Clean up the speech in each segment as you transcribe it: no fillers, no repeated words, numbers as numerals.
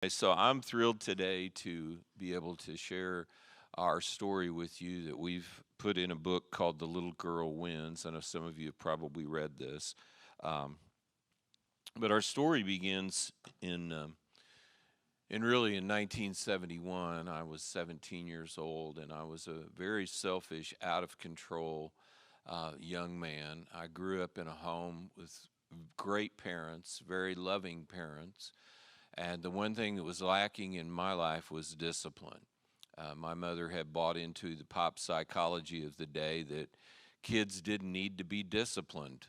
So I'm thrilled today to be able to share our story with you that we've put in a book called The Little Girl Wins. I know some of you have probably read this. Um, but our story begins in, um, really in 1971. I was 17 years old, and I was a very selfish, out of control young man. I grew up in a home with great parents, very loving parents. And the one thing that was lacking in my life was discipline. My mother had bought into the pop psychology of the day that kids didn't need to be disciplined,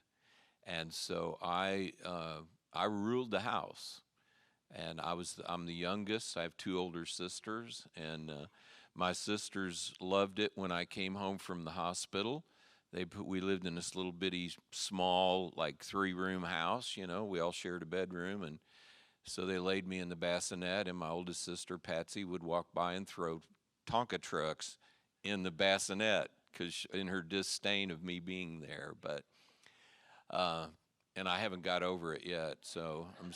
and so I ruled the house. And I'm the youngest. I have two older sisters, and my sisters loved it when I came home from the hospital. We lived in this little bitty small like 3-room house. We all shared a bedroom, and so they laid me in the bassinet, and my oldest sister, Patsy, would walk by and throw Tonka trucks in the bassinet because in her disdain of me being there. Uh, and I haven't got over it yet, so I'm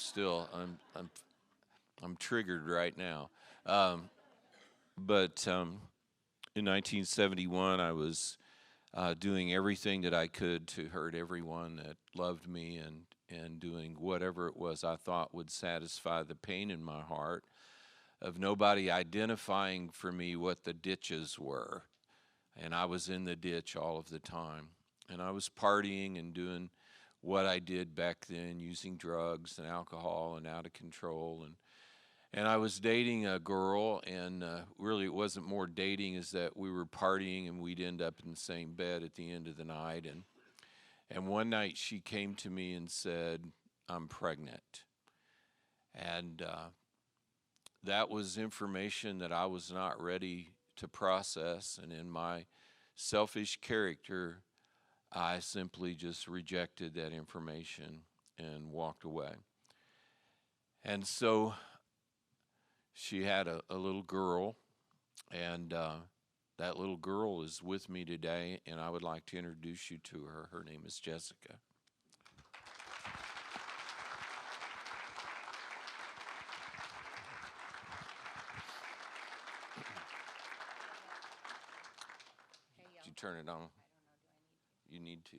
triggered right now. Um, but in 1971, I was doing everything that I could to hurt everyone that loved me and doing whatever it was I thought would satisfy the pain in my heart of nobody identifying for me what the ditches were. And I was in the ditch all of the time. And I was partying and doing what I did back then, using drugs and alcohol and out of control. And I was dating a girl, and really it wasn't more dating as that we were partying and we'd end up in the same bed at the end of the night. And one night she came to me and said, "I'm pregnant." And that was information that I was not ready to process. And in my selfish character, I simply just rejected that information and walked away. And so she had a little girl, and that little girl is with me today, and I would like to introduce you to her. Her name is Jessica. Did you turn it on? You need to.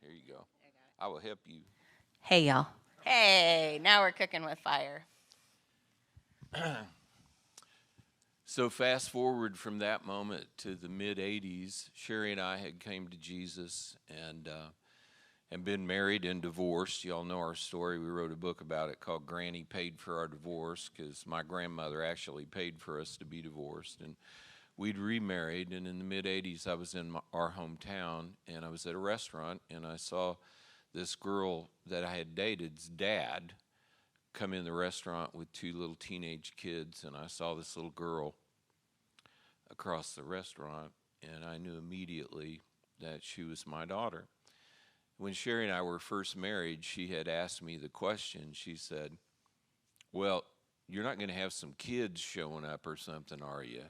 Here you go. I will help you. Hey, y'all. Hey, now we're cooking with fire. So fast forward from that moment to the mid '80s, Sherry and I had came to Jesus and been married and divorced. Y'all know our story. We wrote a book about it called "Granny Paid for Our Divorce" because my grandmother actually paid for us to be divorced, and we'd remarried. And in the mid '80s, I was in our hometown, and I was at a restaurant, and I saw this girl that I had dated's dad come in the restaurant with two little teenage kids, and I saw this little girl across the restaurant, and I knew immediately that she was my daughter. When Sherry and I were first married, she had asked me the question. She said, "Well, you're not going to have some kids showing up or something, are you?"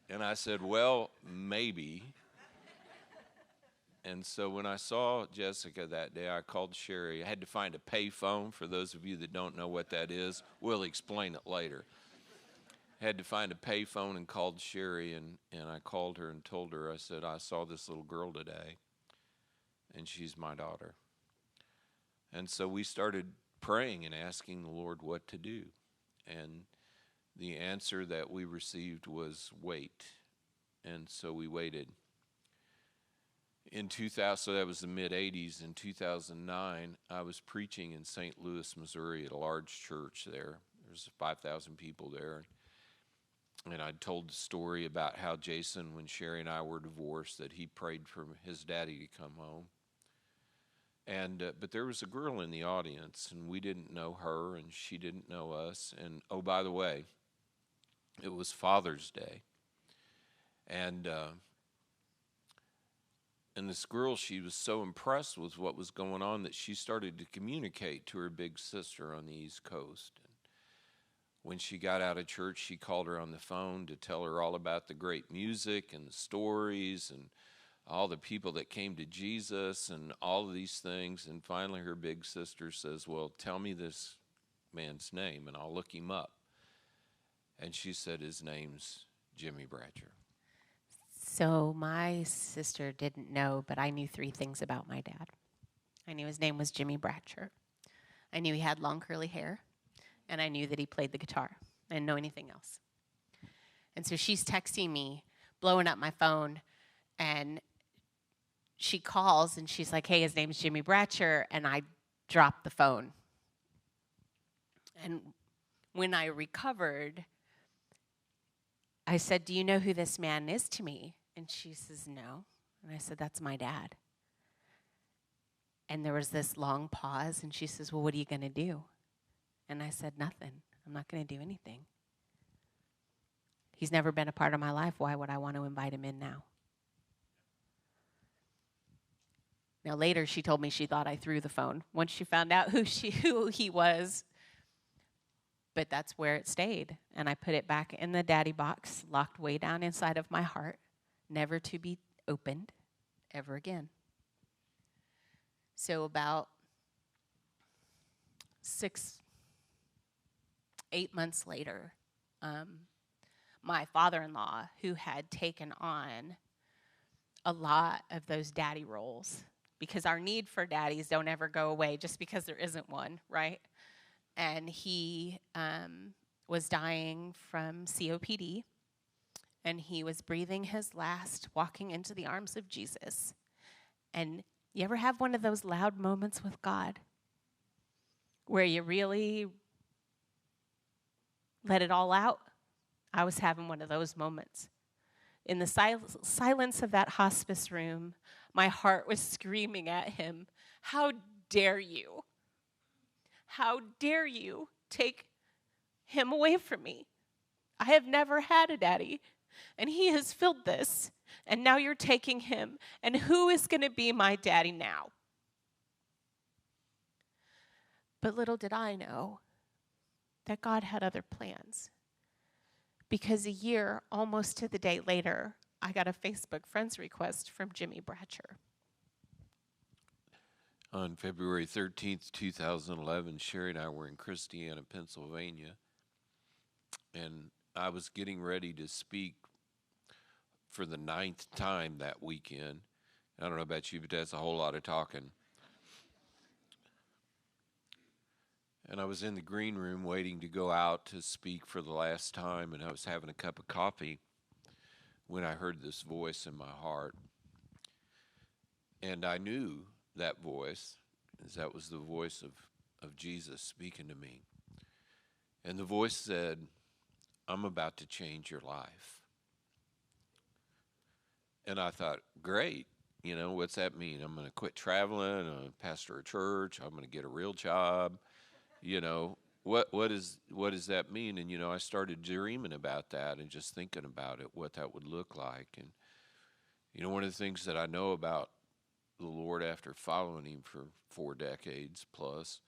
And I said, "Well, maybe." And so when I saw Jessica that day, I called Sherry. I had to find a pay phone. For those of you that don't know what that is, we'll explain it later. Had to find a pay phone and called Sherry, and I called her and told her, I said, "I saw this little girl today, and she's my daughter." And so we started praying and asking the Lord what to do. And the answer that we received was wait. And so we waited. In 2000, so that was the mid '80s. In 2009, I was preaching in St. Louis, Missouri, at a large church there. There's 5,000 people there, and I told the story about how Jason, when Sherry and I were divorced, that he prayed for his daddy to come home. And but there was a girl in the audience, and we didn't know her, and she didn't know us. And oh, by the way, it was Father's Day, and and this girl, she was so impressed with what was going on that she started to communicate to her big sister on the East Coast. And when she got out of church, she called her on the phone to tell her all about the great music and the stories and all the people that came to Jesus and all of these things. And finally, her big sister says, well, tell me this man's name, and I'll look him up. And she said, his name's Jimmie Bratcher. So my sister didn't know, but I knew 3 things about my dad. I knew his name was Jimmie Bratcher. I knew he had long curly hair, and I knew that he played the guitar. I didn't know anything else. And so she's texting me, blowing up my phone, and she calls, and she's like, hey, his name's Jimmie Bratcher, and I dropped the phone. And when I recovered, I said, do you know who this man is to me? And she says, no. And I said, that's my dad. And there was this long pause, and she says, well, what are you going to do? And I said, nothing. I'm not going to do anything. He's never been a part of my life. Why would I want to invite him in now? Now, later, she told me she thought I threw the phone once she found out who he was. But that's where it stayed. And I put it back in the daddy box, locked way down inside of my heart, never to be opened ever again. So about 8 months later, my father-in-law, who had taken on a lot of those daddy roles, because our need for daddies don't ever go away just because there isn't one, right? And he was dying from COPD, and he was breathing his last, walking into the arms of Jesus. And you ever have one of those loud moments with God where you really let it all out? I was having one of those moments. In the silence of that hospice room, my heart was screaming at him, how dare you? How dare you take him away from me? I have never had a daddy, and he has filled this, and now you're taking him, and who is going to be my daddy now? But little did I know that God had other plans, because a year, almost to the day later, I got a Facebook friends request from Jimmie Bratcher. On February 13th, 2011, Sherry and I were in Christiana, Pennsylvania, and I was getting ready to speak for the 9th time that weekend. I don't know about you, but that's a whole lot of talking. And I was in the green room waiting to go out to speak for the last time, and I was having a cup of coffee when I heard this voice in my heart. And I knew that voice, as that was the voice of Jesus speaking to me. And the voice said, I'm about to change your life. And I thought, great. You know, what's that mean? I'm going to quit traveling, I'm going to pastor a church, I'm going to get a real job. You know, what does that mean? And, you know, I started dreaming about that and just thinking about it, what that would look like. And, you know, one of the things that I know about the Lord after following him for 4 decades plus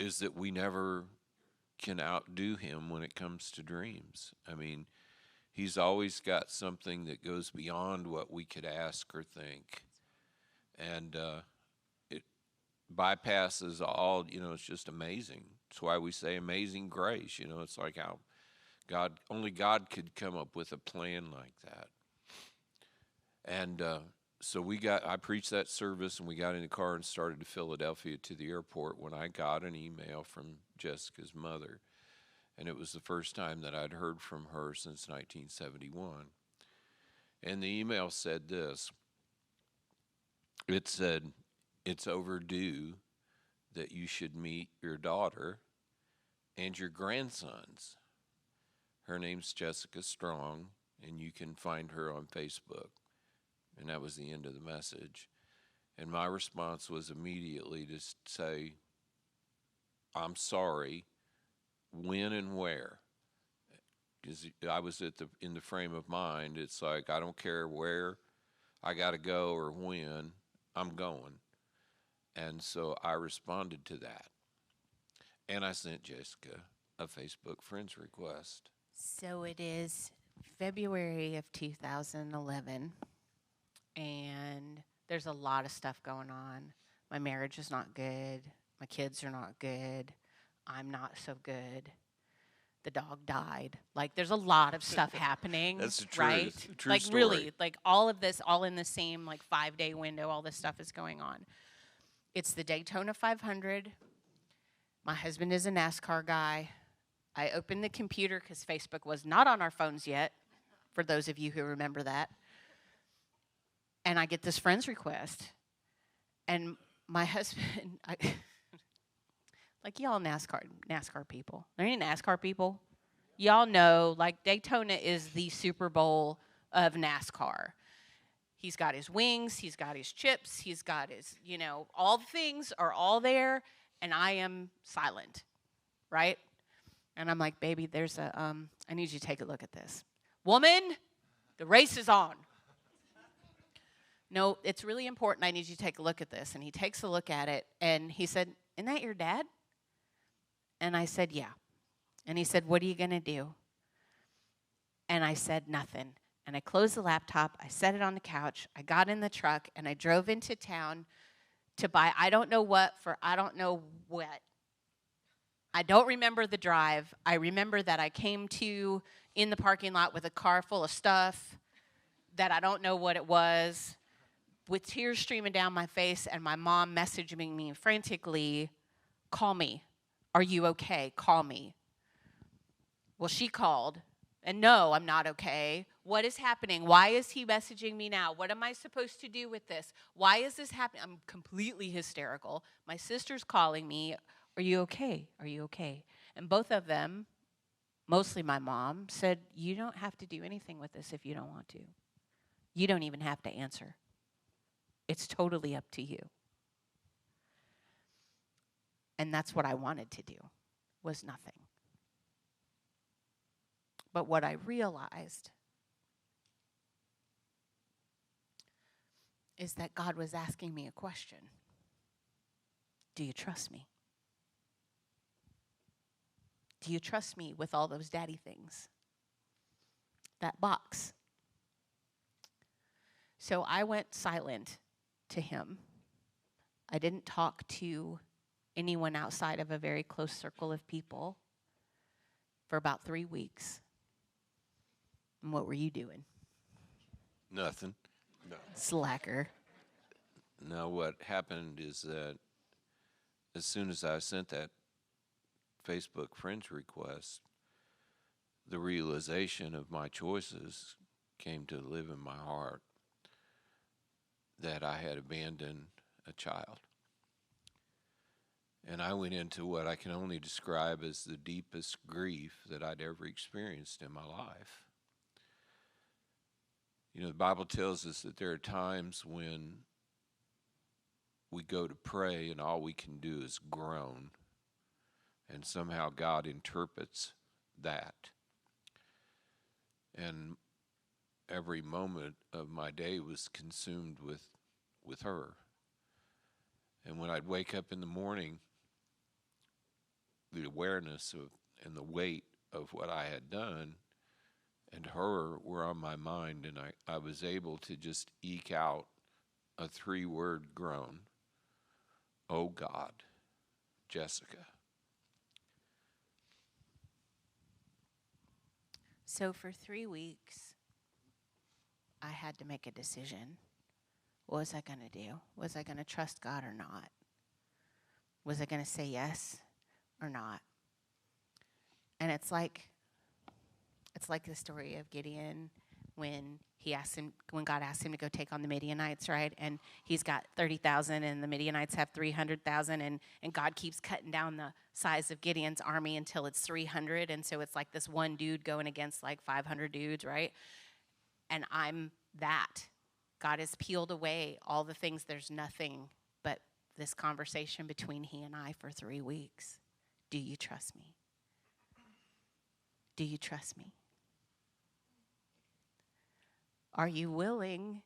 is that we never can outdo him when it comes to dreams. I mean, he's always got something that goes beyond what we could ask or think. And it bypasses all, you know, it's just amazing. That's why we say amazing grace. You know, it's like how only God could come up with a plan like that. And so I preached that service, and we got in the car and started to Philadelphia to the airport when I got an email from Jessica's mother. And it was the first time that I'd heard from her since 1971. And the email said this. It said, it's overdue that you should meet your daughter and your grandsons. Her name's Jessica Strong, and you can find her on Facebook. And that was the end of the message. And my response was immediately to say, I'm sorry, when and where? Because I was in the frame of mind, it's like, I don't care where I got to go or when, I'm going. And so I responded to that. And I sent Jessica a Facebook friends request. So it is February of 2011, and there's a lot of stuff going on. My marriage is not good. My kids are not good. I'm not so good. The dog died. Like, there's a lot of stuff happening. That's the truth. Right? A true like, story. really, like, all of this, all in the same, like, 5-day window, all this stuff is going on. It's the Daytona 500. My husband is a NASCAR guy. I opened the computer because Facebook was not on our phones yet, for those of you who remember that. And I get this friend's request. And my husband, like, y'all NASCAR people. Are any NASCAR people? Y'all know, like, Daytona is the Super Bowl of NASCAR. He's got his wings, he's got his chips, he's got his, all the things are all there, and I am silent, right? And I'm like, baby, there's I need you to take a look at this. Woman, the race is on. No, it's really important. I need you to take a look at this. And he takes a look at it, and he said, isn't that your dad? And I said, yeah. And he said, what are you going to do? And I said, nothing. And I closed the laptop. I set it on the couch. I got in the truck, and I drove into town to buy I don't know what for I don't know what. I don't remember the drive. I remember that I came to in the parking lot with a car full of stuff that I don't know what it was, with tears streaming down my face, and my mom messaging me frantically, call me. Are you okay? Call me. Well, she called, and no, I'm not okay. What is happening? Why is he messaging me now? What am I supposed to do with this? Why is this happening? I'm completely hysterical. My sister's calling me. Are you okay? Are you okay? And both of them, mostly my mom, said, you don't have to do anything with this if you don't want to. You don't even have to answer. It's totally up to you. And that's what I wanted to do, was nothing. But what I realized is that God was asking me a question. Do you trust me? Do you trust me with all those daddy things? That box. So I went silent to him. I didn't talk to anyone outside of a very close circle of people for about 3 weeks. And what were you doing? Nothing. No. Slacker. No, what happened is that as soon as I sent that Facebook friends request, the realization of my choices came to live in my heart, that I had abandoned a child. And I went into what I can only describe as the deepest grief that I'd ever experienced in my life. You know, the Bible tells us that there are times when we go to pray and all we can do is groan, and somehow God interprets that. And every moment of my day was consumed with her. And when I'd wake up in the morning, the awareness of and the weight of what I had done and her were on my mind, and I was able to just eke out a 3-word groan. Oh God, Jessica. So for 3 weeks, I had to make a decision. What was I going to do? Was I going to trust God or not? Was I going to say yes or not? And it's like the story of Gideon when God asked him to go take on the Midianites, right? And he's got 30,000 and the Midianites have 300,000, and God keeps cutting down the size of Gideon's army until it's 300, and so it's like this one dude going against like 500 dudes, right? And I'm that. God has peeled away all the things. There's nothing but this conversation between he and I for 3 weeks. Do you trust me? Do you trust me? Are you willing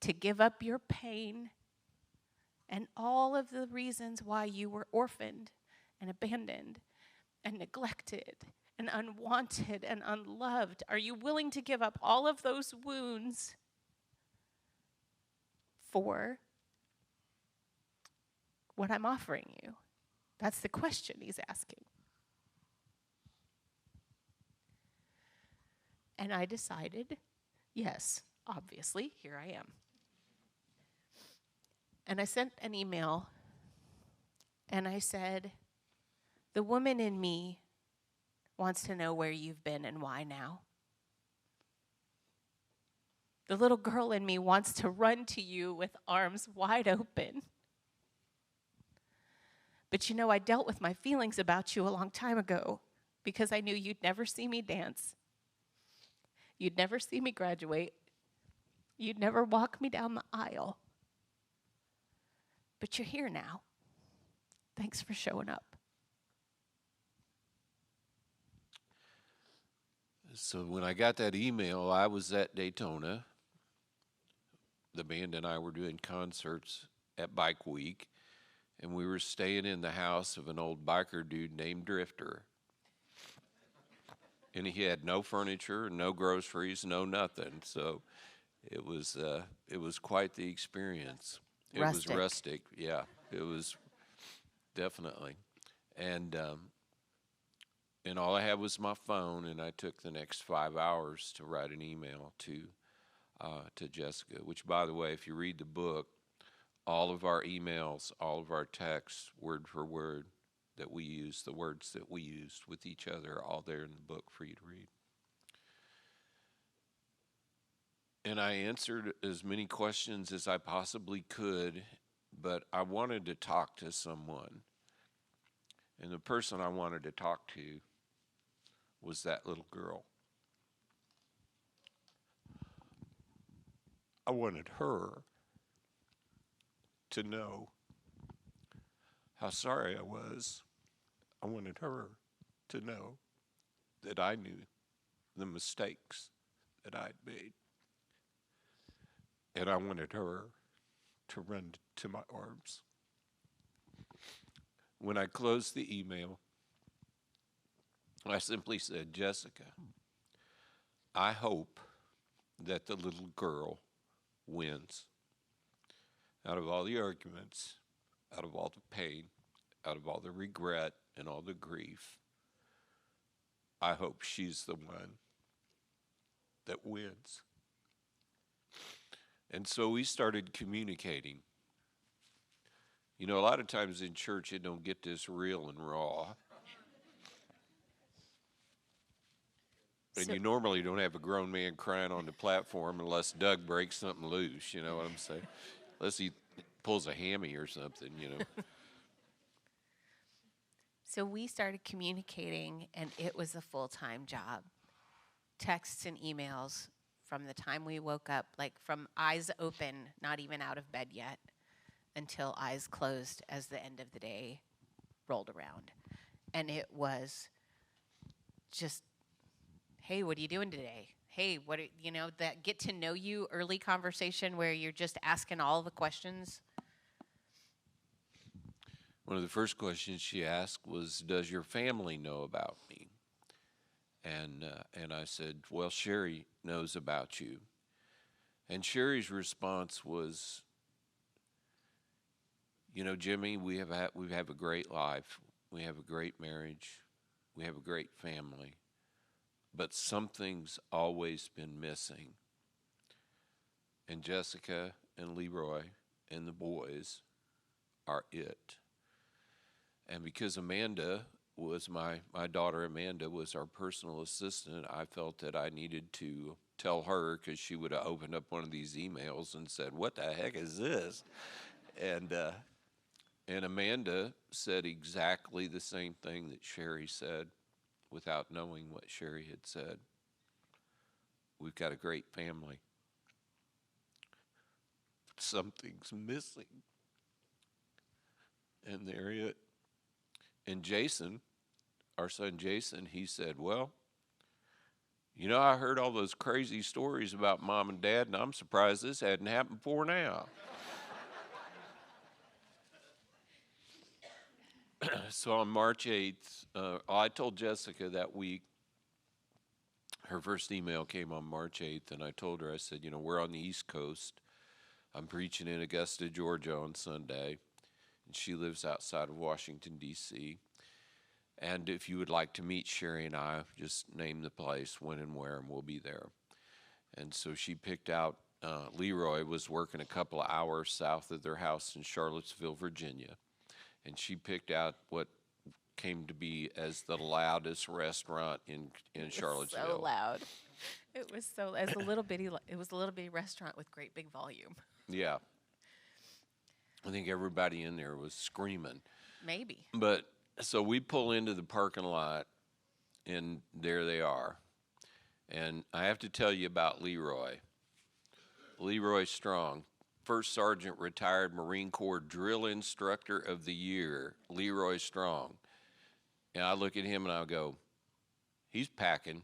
to give up your pain and all of the reasons why you were orphaned and abandoned and neglected and unwanted and unloved? Are you willing to give up all of those wounds for what I'm offering you? That's the question he's asking. And I decided, yes, obviously, here I am. And I sent an email, and I said, the woman in me wants to know where you've been and why now. The little girl in me wants to run to you with arms wide open. But you know, I dealt with my feelings about you a long time ago because I knew you'd never see me dance. You'd never see me graduate. You'd never walk me down the aisle. But you're here now. Thanks for showing up. So when I got that email, I was at Daytona. The band and I were doing concerts at Bike Week, and we were staying in the house of an old biker dude named Drifter. And he had no furniture, no groceries, no nothing. So it was quite the experience. It Rustic. was rustic, yeah. It was definitely. And all I had was my phone, and I took the next 5 hours to write an email to Jessica, which, by the way, if you read the book, all of our emails, all of our texts, word for word, that we use, the words that we used with each other, are all there in the book for you to read. And I answered as many questions as I possibly could, but I wanted to talk to someone. And the person I wanted to talk to was that little girl. I wanted her to know how sorry I was. I wanted her to know that I knew the mistakes that I'd made. And I wanted her to run to my arms. When I closed the email, I simply said, Jessica, I hope that the little girl wins. Out of all the arguments, out of all the pain, out of all the regret and all the grief, I hope she's the one that wins. And so we started communicating. You know, a lot of times in church it don't get this real and raw. And you normally don't have a grown man crying on the platform unless Doug breaks something loose, you know what I'm saying? Unless he pulls a hammy or something, you know. So we started communicating, and it was a full-time job. Texts and emails from the time we woke up, like from eyes open, not even out of bed yet, until eyes closed as the end of the day rolled around. And it was just, hey, what are you doing today? Hey, that get to know you early conversation where you're just asking all the questions. One of the first questions she asked was, does your family know about me? And I said, well, Sherry knows about you. And Sherry's response was, you know, Jimmie, we have a great life. We have a great marriage. We have a great family. But something's always been missing. And Jessica and Leroy and the boys are it. And because Amanda was my daughter Amanda was our personal assistant, I felt that I needed to tell her, because she would have opened up one of these emails and said, what the heck is this? And Amanda said exactly the same thing that Sherry said without knowing what Sherry had said. We've got a great family. But something's missing. And there it. And Jason, our son Jason, he said, well, you know, I heard all those crazy stories about mom and dad, and I'm surprised this hadn't happened before now. So on March 8th, I told Jessica that week, her first email came on March 8th, and I told her, I said, we're on the East Coast. I'm preaching in Augusta, Georgia on Sunday, and she lives outside of Washington, D.C. And if you would like to meet Sherry and I, just name the place, when and where, and we'll be there. And so she picked out, Leroy was working a couple of hours south of their house in Charlottesville, Virginia. And she picked out what came to be as the loudest restaurant in Charlottesville. So loud. It was so as a little bitty. It was a little bitty restaurant with great big volume. Yeah. I think everybody in there was screaming. Maybe. But so we pull into the parking lot, and there they are. And I have to tell you about Leroy. Leroy Strong, First Sergeant, retired Marine Corps Drill Instructor of the Year, Leroy Strong. And I look at him and I go, he's packing.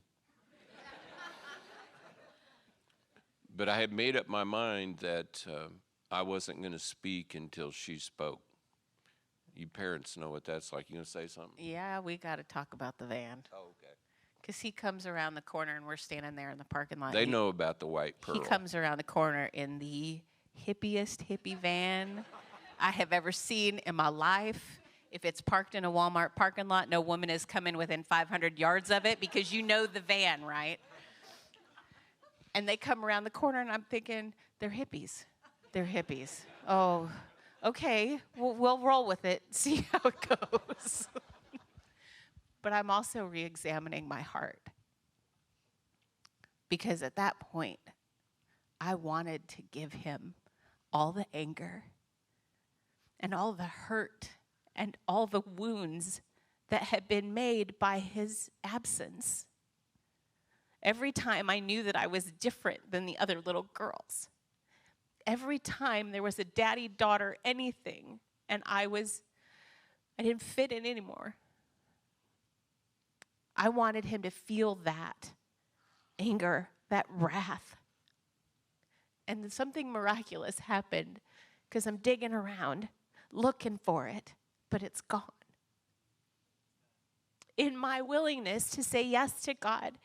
But I had made up my mind that I wasn't going to speak until she spoke. You parents know what that's like. You going to say something? Yeah, we got to talk about the van. Oh, okay. Because he comes around the corner and we're standing there in the parking lot. They know about the white pearl. He comes around the corner in the hippiest hippie van I have ever seen in my life. If it's parked in a Walmart parking lot, no woman is coming within 500 yards of it because you know the van, right? And they come around the corner and I'm thinking, they're hippies. They're hippies. Oh, okay, we'll roll with it, see how it goes. But I'm also re-examining my heart. Because at that point, I wanted to give him all the anger and all the hurt and all the wounds that had been made by his absence. Every time I knew that I was different than the other little girls. Every time there was a daddy, daughter, anything, and I didn't fit in anymore. I wanted him to feel that anger, that wrath. And then something miraculous happened because I'm digging around, looking for it, but it's gone. In my willingness to say yes to God,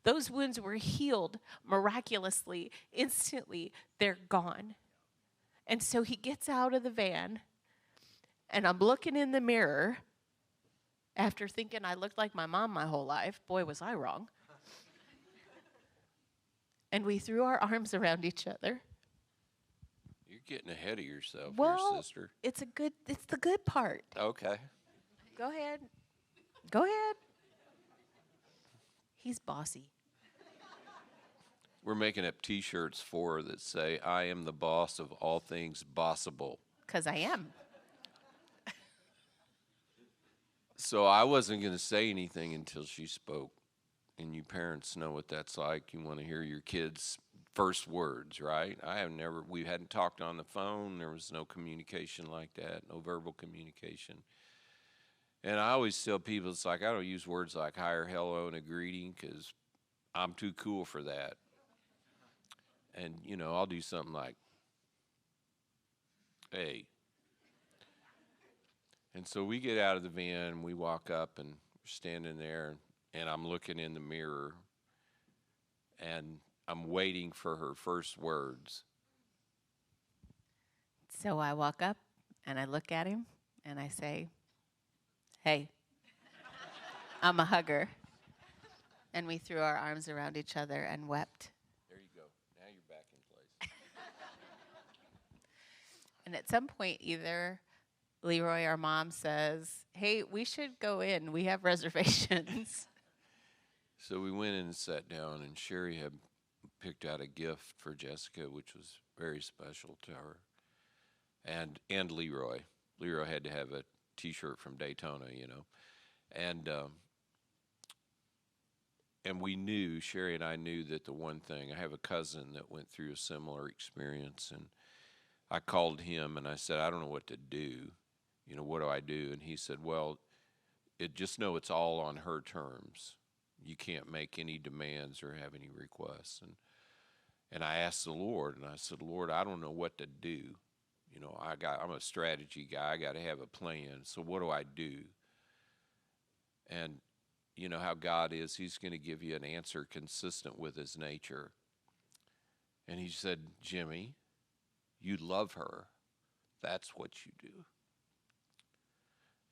those wounds were healed miraculously, instantly, they're gone. And so he gets out of the van, and I'm looking in the mirror after thinking I looked like my mom my whole life. Boy, was I wrong. And we threw our arms around each other. You're getting ahead of yourself, Well, your sister. it's the good part. Okay. Go ahead. Go ahead. He's bossy. We're making up T-shirts for her that say, I am the boss of all things bossable. 'Cause I am. So I wasn't going to say anything until she spoke. And you parents know what that's like. You want to hear your kids' first words, right? We hadn't talked on the phone. There was no communication like that, no verbal communication. And I always tell people, it's like, I don't use words like hi or hello and a greeting because I'm too cool for that. And, I'll do something like, hey. And so we get out of the van, we walk up, and we're standing there, and I'm looking in the mirror, and I'm waiting for her first words. So I walk up, and I look at him, and I say, hey, I'm a hugger. And we threw our arms around each other and wept. There you go. Now you're back in place. And at some point, either Leroy or Mom says, hey, we should go in. We have reservations. So we went in and sat down, and Sherry had picked out a gift for Jessica, which was very special to her. And Leroy. Leroy had to have a T-shirt from Daytona, And we knew, Sherry and I knew that the one thing, I have a cousin that went through a similar experience, and I called him and I said, I don't know what to do. What do I do? And he said, well, just know it's all on her terms. You can't make any demands or have any requests. And I asked the Lord, and I said, Lord, I don't know what to do. I'm a strategy guy. I got to have a plan. So what do I do? And you know how God is, he's going to give you an answer consistent with his nature. And he said, Jimmie, you love her. That's what you do.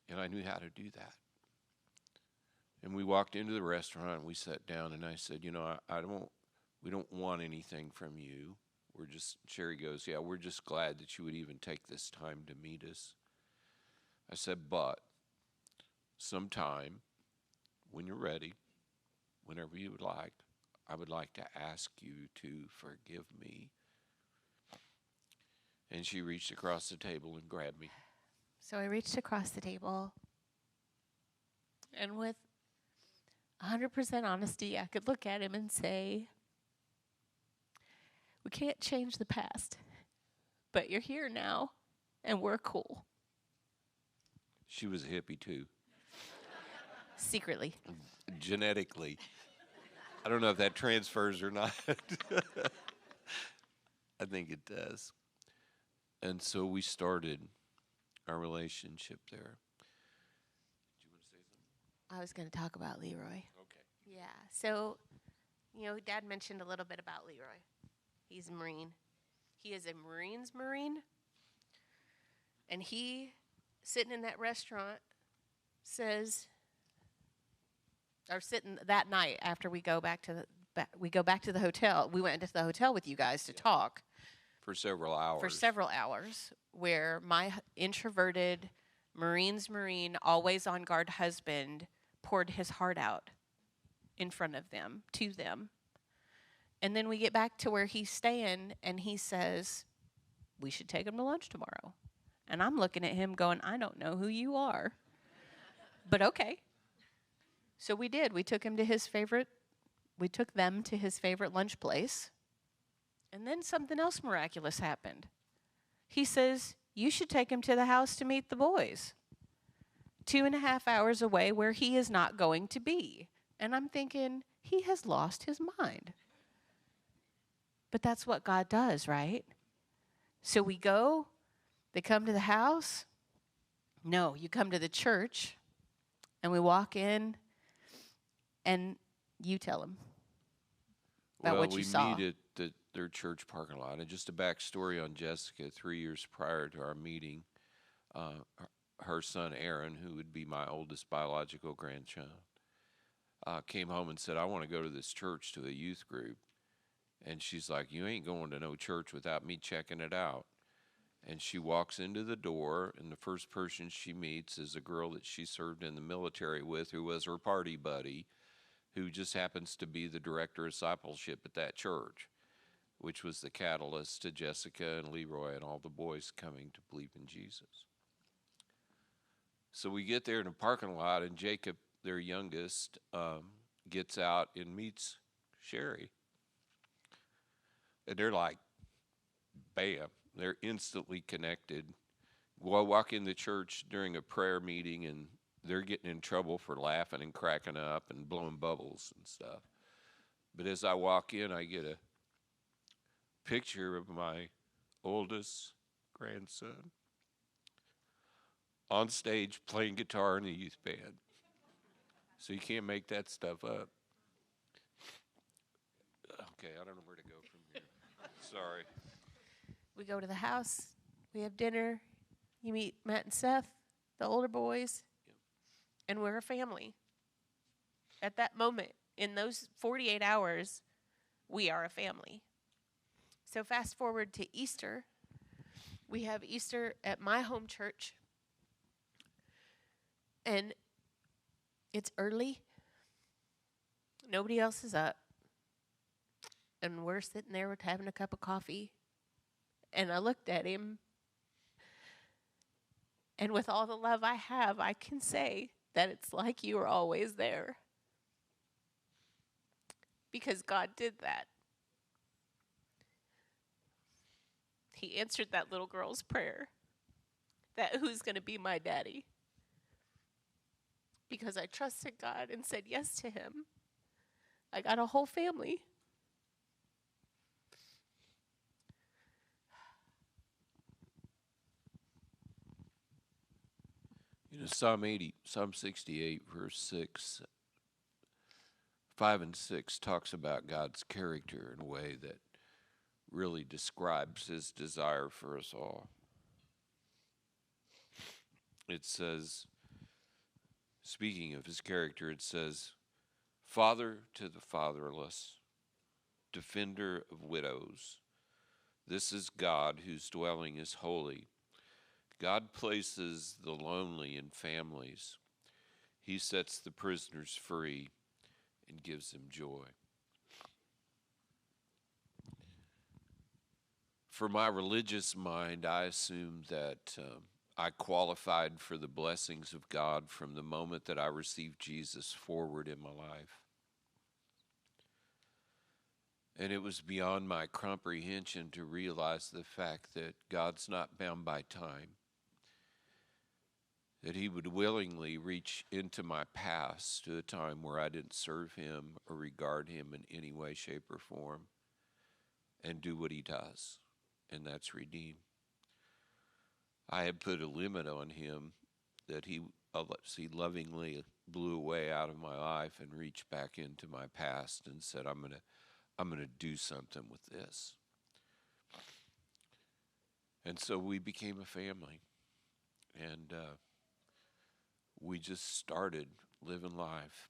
And I knew how to do that. And we walked into the restaurant and we sat down and I said, you know, we don't want anything from you. Sherry goes, yeah, we're just glad that you would even take this time to meet us. I said, but sometime when you're ready, whenever you would like, I would like to ask you to forgive me. And she reached across the table and grabbed me. So I reached across the table, and with 100% honesty, I could look at him and say, we can't change the past, but you're here now, and we're cool. She was a hippie too. Secretly. Genetically. I don't know if that transfers or not. I think it does. And so we started our relationship there. Do you want to say something? I was going to talk about Leroy. Okay. Yeah. So, you know, Dad mentioned a little bit about Leroy. He's a Marine. He is a Marine's Marine. And he, sitting in that restaurant, says, or sitting that night after we go back to the hotel. We went into the hotel with you guys to talk. For several hours. Where my introverted Marine's Marine, always on guard husband poured his heart out in front of them, to them. And then we get back to where he's staying, and he says, we should take him to lunch tomorrow. And I'm looking at him going, I don't know who you are. But okay. So we did. We took them to his favorite lunch place. And then something else miraculous happened. He says, you should take him to the house to meet the boys. 2.5 hours away where he is not going to be. And I'm thinking, he has lost his mind. But that's what God does, right? So we go, they come to the house. No, you come to the church, and we walk in, and you tell them about what you saw. We meet at their church parking lot. And just a backstory on Jessica, 3 years prior to our meeting, her son Aaron, who would be my oldest biological grandchild, came home and said, I want to go to this church, to a youth group. And she's like, you ain't going to no church without me checking it out. And she walks into the door, and the first person she meets is a girl that she served in the military with, who was her party buddy, who just happens to be the director of discipleship at that church, which was the catalyst to Jessica and Leroy and all the boys coming to believe in Jesus. So we get there in the parking lot, and Jacob, their youngest, gets out and meets Sherry. And they're like, bam, they're instantly connected. Well, I walk in the church during a prayer meeting, and they're getting in trouble for laughing and cracking up and blowing bubbles and stuff. But as I walk in, I get a picture of my oldest grandson on stage playing guitar in a youth band. So you can't make that stuff up. Okay, I don't know where to go from here. Sorry. We go to the house. We have dinner. You meet Matt and Seth, the older boys. Yep. And we're a family. At that moment, in those 48 hours, we are a family. So fast forward to Easter. We have Easter at my home church. And it's early. Nobody else is up. And we're sitting there with having a cup of coffee. And I looked at him. And with all the love I have, I can say that it's like you were always there. Because God did that. He answered that little girl's prayer. That who's going to be my daddy? Because I trusted God and said yes to him. I got a whole family. Psalm 68, verse 6, 5 and 6 talks about God's character in a way that really describes his desire for us all. It says, speaking of his character, it says, Father to the fatherless, defender of widows. This is God whose dwelling is holy. God places the lonely in families. He sets the prisoners free and gives them joy. For my religious mind, I assumed that I qualified for the blessings of God from the moment that I received Jesus forward in my life. And it was beyond my comprehension to realize the fact that God's not bound by time, that he would willingly reach into my past to a time where I didn't serve him or regard him in any way, shape, or form, and do what he does, and that's redeem. I had put a limit on him that he lovingly blew away out of my life and reached back into my past and said, I'm gonna do something with this. And so we became a family, and we just started living life.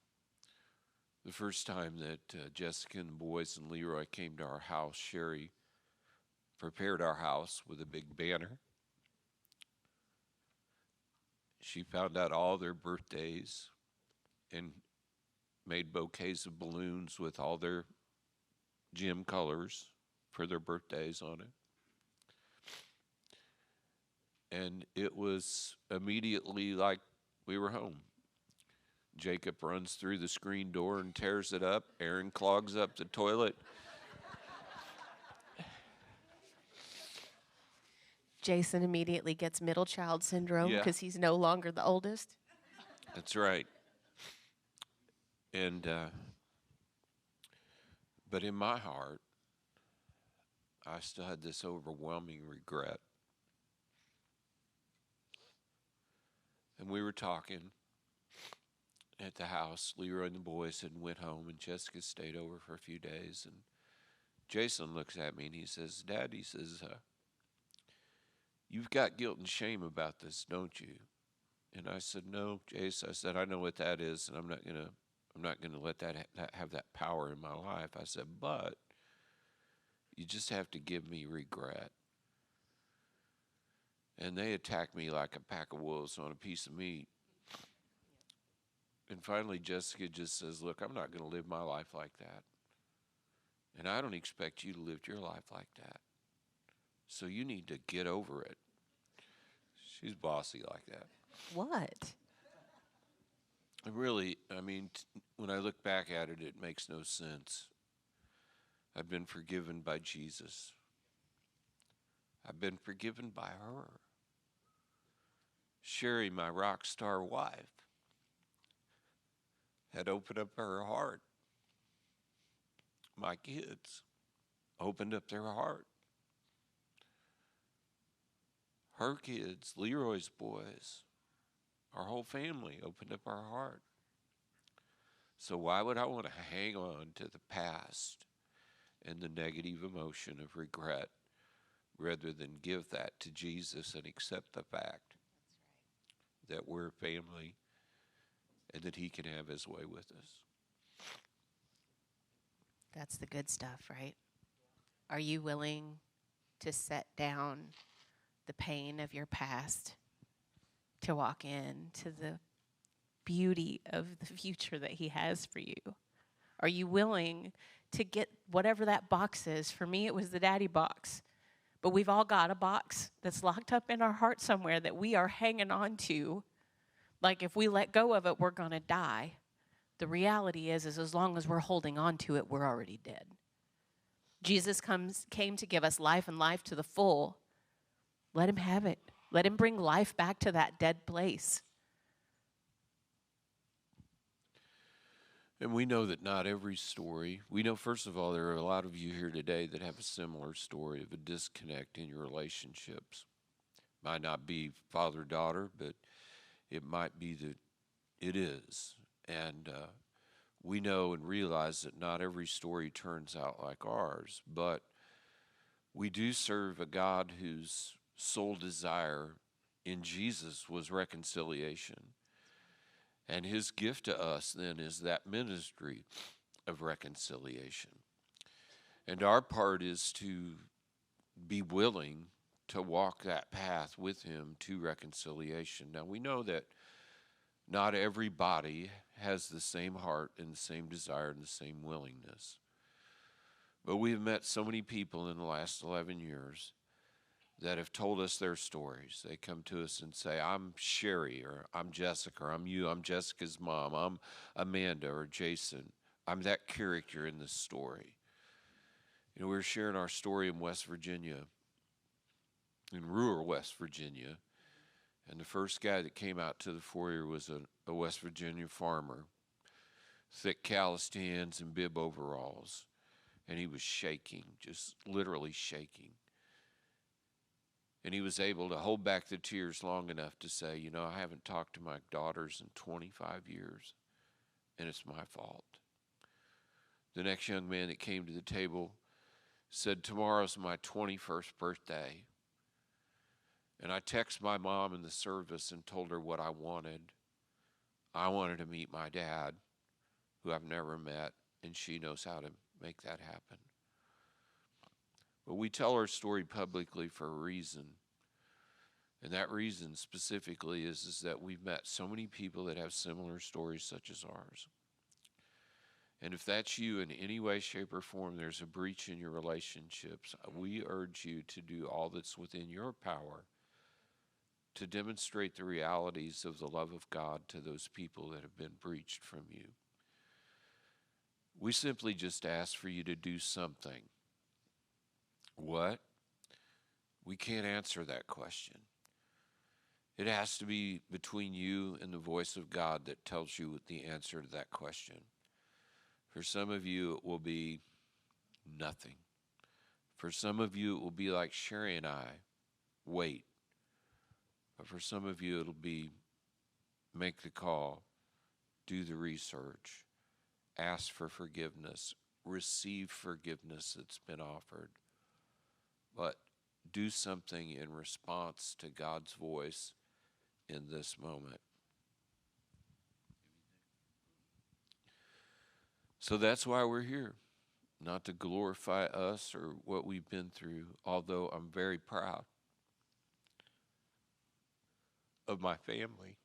The first time that Jessica and the boys and Leroy came to our house, Sherry prepared our house with a big banner. She found out all their birthdays and made bouquets of balloons with all their JIMME colors for their birthdays on it. And it was immediately like we were home. Jacob runs through the screen door and tears it up. Aaron clogs up the toilet. Jason immediately gets middle child syndrome Yeah. because he's no longer the oldest. That's right. And but in my heart, I still had this overwhelming regret. And we were talking at the house. Leroy and the boys had went home, and Jessica stayed over for a few days. And Jason looks at me and he says, Dad, he says, you've got guilt and shame about this, don't you? And I said, no, Jace. I said, I know what that is, and I'm not gonna let that have that power in my life. I said, but you just have to give me regret. And they attacked me like a pack of wolves on a piece of meat. And finally, Jessica just says, look, I'm not going to live my life like that. And I don't expect you to live your life like that. So you need to get over it. She's bossy like that. What? And really, I mean, when I look back at it, it makes no sense. I've been forgiven by Jesus. I've been forgiven by her. Sherry, my rock star wife, had opened up her heart. My kids opened up their heart. Her kids, Leroy's boys, our whole family opened up our heart. So why would I want to hang on to the past and the negative emotion of regret rather than give that to Jesus and accept the fact that we're a family and that he can have his way with us? That's the good stuff, right? Are you willing to set down the pain of your past to walk into the beauty of the future that he has for you? Are you willing to get whatever that box is? For me, it was the daddy box. But we've all got a box that's locked up in our heart somewhere that we are hanging on to. Like if we let go of it, we're going to die. The reality is as long as we're holding on to it, we're already dead. Jesus came to give us life and life to the full. Let him have it. Let him bring life back to that dead place. And we know that not every story, we know, first of all, there are a lot of you here today that have a similar story of a disconnect in your relationships. Might not be father-daughter, but it might be that it is. And we know and realize that not every story turns out like ours, but we do serve a God whose sole desire in Jesus was reconciliation. And his gift to us then is that ministry of reconciliation. And our part is to be willing to walk that path with him to reconciliation. Now, we know that not everybody has the same heart and the same desire and the same willingness. But we have met so many people in the last 11 years that have told us their stories. They come to us and say, I'm Sherry, or I'm Jessica, or I'm you, I'm Jessica's mom, I'm Amanda or Jason. I'm that character in this story. You know, we were sharing our story in West Virginia, in rural West Virginia, and the first guy that came out to the foyer was a West Virginia farmer, thick calloused hands and bib overalls, and he was shaking, just literally shaking. And he was able to hold back the tears long enough to say, you know, I haven't talked to my daughters in 25 years, and it's my fault. The next young man that came to the table said, tomorrow's my 21st birthday. And I texted my mom in the service and told her what I wanted. I wanted to meet my dad, who I've never met, and she knows how to make that happen. But we tell our story publicly for a reason. And that reason specifically is that we've met so many people that have similar stories such as ours. And if that's you in any way, shape, or form, there's a breach in your relationships, we urge you to do all that's within your power to demonstrate the realities of the love of God to those people that have been breached from you. We simply just ask for you to do something. What? We can't answer that question. It has to be between you and the voice of God that tells you the answer to that question. For some of you, it will be nothing. For some of you, it will be like Sherry and I, wait. But for some of you, it'll be make the call, do the research, ask for forgiveness, receive forgiveness that's been offered. But do something in response to God's voice in this moment. So that's why we're here, not to glorify us or what we've been through, although I'm very proud of my family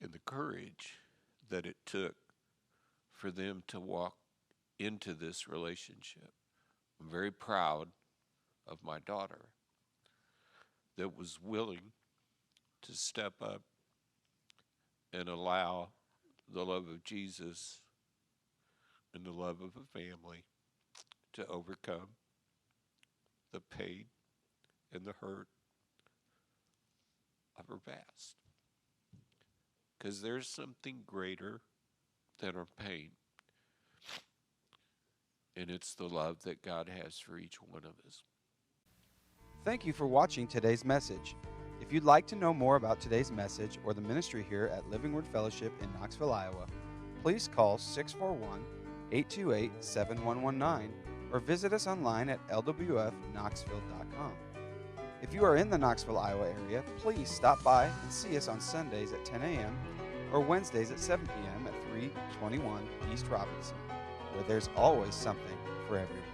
and the courage that it took for them to walk into this relationship. I'm very proud of my daughter that was willing to step up and allow the love of Jesus and the love of a family to overcome the pain and the hurt of her past. Because there's something greater than our pain. And it's the love that God has for each one of us. Thank you for watching today's message. If you'd like to know more about today's message or the ministry here at Living Word Fellowship in Knoxville, Iowa, please call 641-828-7119 or visit us online at lwfknoxville.com. If you are in the Knoxville, Iowa area, please stop by and see us on Sundays at 10 a.m. or Wednesdays at 7 p.m. at 321 East Robinson, where there's always something for everyone.